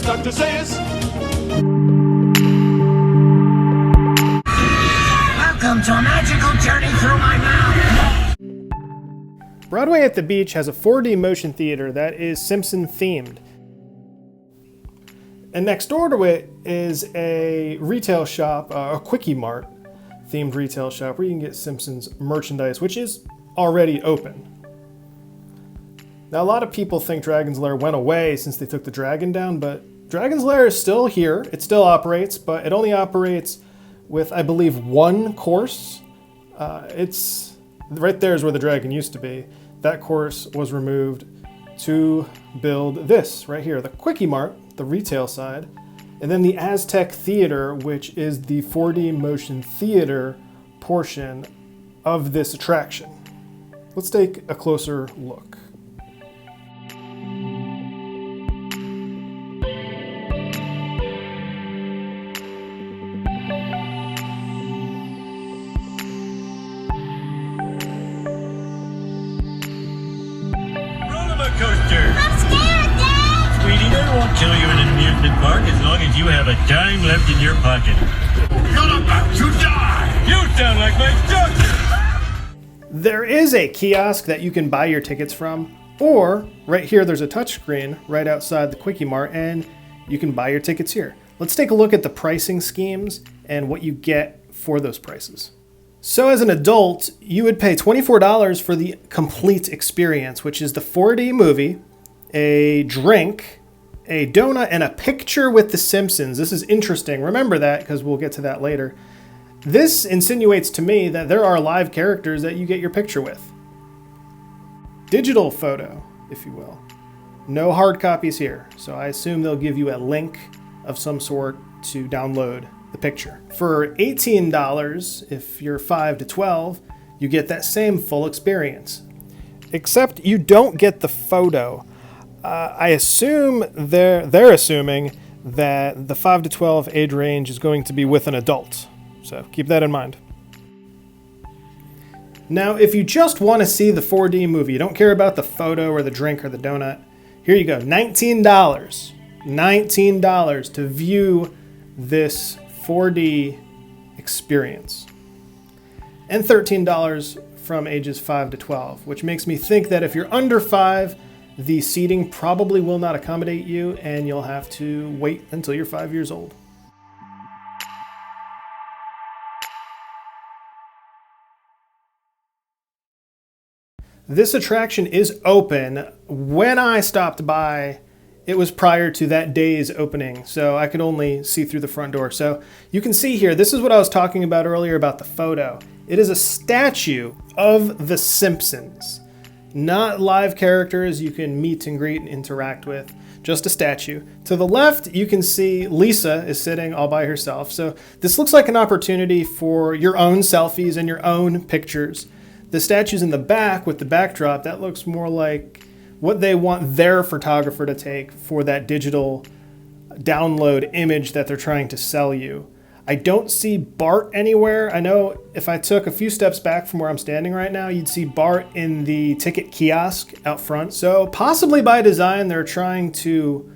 Dr. Zayas. Welcome to a magical journey through my mouth. Broadway at the Beach has a 4D motion theater that is Simpson themed. And next door to it is a retail shop, a Quickie Mart themed retail shop where you can get Simpsons merchandise, which is already open. Now, a lot of people think Dragon's Lair went away since they took the dragon down, but Dragon's Lair is still here. It still operates, but it only operates with, I believe, one course. It's right there is where the dragon used to be. That course was removed to build this right here, the Quickie Mart, the retail side, and then the Aztec Theater, which is the 4D motion theater portion of this attraction. Let's take a closer look. Kill you in an amusement park as long as you have a dime left in your pocket. You're about to die! You sound like my doctor! There is a kiosk that you can buy your tickets from, or right here there's a touchscreen right outside the Quickie Mart and you can buy your tickets here. Let's take a look at the pricing schemes and what you get for those prices. So as an adult, you would pay $24 for the complete experience, which is the 4D movie, a drink, a donut, and a picture with the Simpsons. This is interesting. Remember that because we'll get to that later. This insinuates to me that there are live characters that you get your picture with. Digital photo, if you will. No hard copies here, so I assume they'll give you a link of some sort to download the picture. For $18, if you're 5 to 12, you get that same full experience. Except you don't get the photo. I assume they're assuming that the 5 to 12 age range is going to be with an adult. So keep that in mind. Now, if you just want to see the 4D movie, you don't care about the photo or the drink or the donut, here you go, $19. $19 to view this 4D experience. And $13 from ages 5 to 12, which makes me think that if you're under 5, the seating probably will not accommodate you, and you'll have to wait until you're 5 years old. This attraction is open. When I stopped by, it was prior to that day's opening, so I could only see through the front door. So you can see here, this is what I was talking about earlier about the photo. It is a statue of the Simpsons. Not live characters you can meet and greet and interact with, just a statue. To the left, you can see Lisa is sitting all by herself. So this looks like an opportunity for your own selfies and your own pictures. The statues in the back with the backdrop, that looks more like what they want their photographer to take for that digital download image that they're trying to sell you. I don't see Bart anywhere. I know if I took a few steps back from where I'm standing right now, you'd see Bart in the ticket kiosk out front. So possibly by design, they're trying to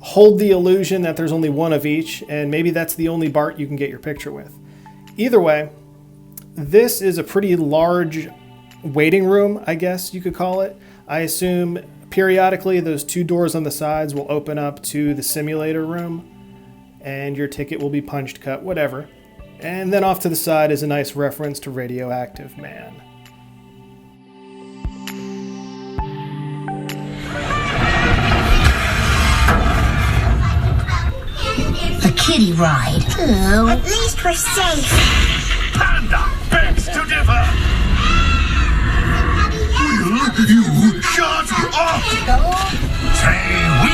hold the illusion that there's only one of each, and maybe that's the only Bart you can get your picture with. Either way, this is a pretty large waiting room, I guess you could call it. I assume periodically those two doors on the sides will open up to the simulator room, and your ticket will be punched, cut, whatever. And then off to the side is a nice reference to Radioactive Man. The kiddie ride. Oh, at least we're safe. Panda begs to differ. Will you shut up? Say we.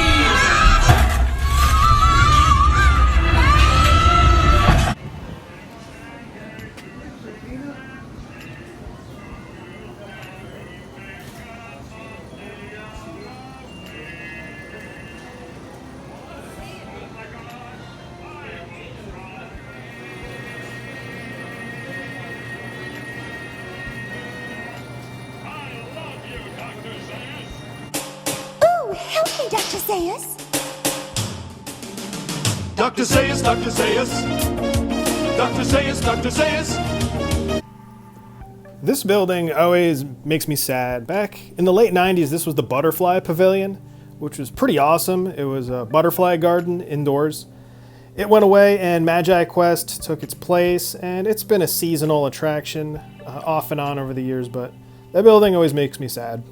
Help me, Dr. Zayas. Dr. Zayas, Dr. Zayas. Dr. Zayas, Dr. Zayas. This building always makes me sad. Back in the late 90s, this was the Butterfly Pavilion, which was pretty awesome. It was a butterfly garden indoors. It went away and Magi Quest took its place, and it's been a seasonal attraction off and on over the years, but that building always makes me sad.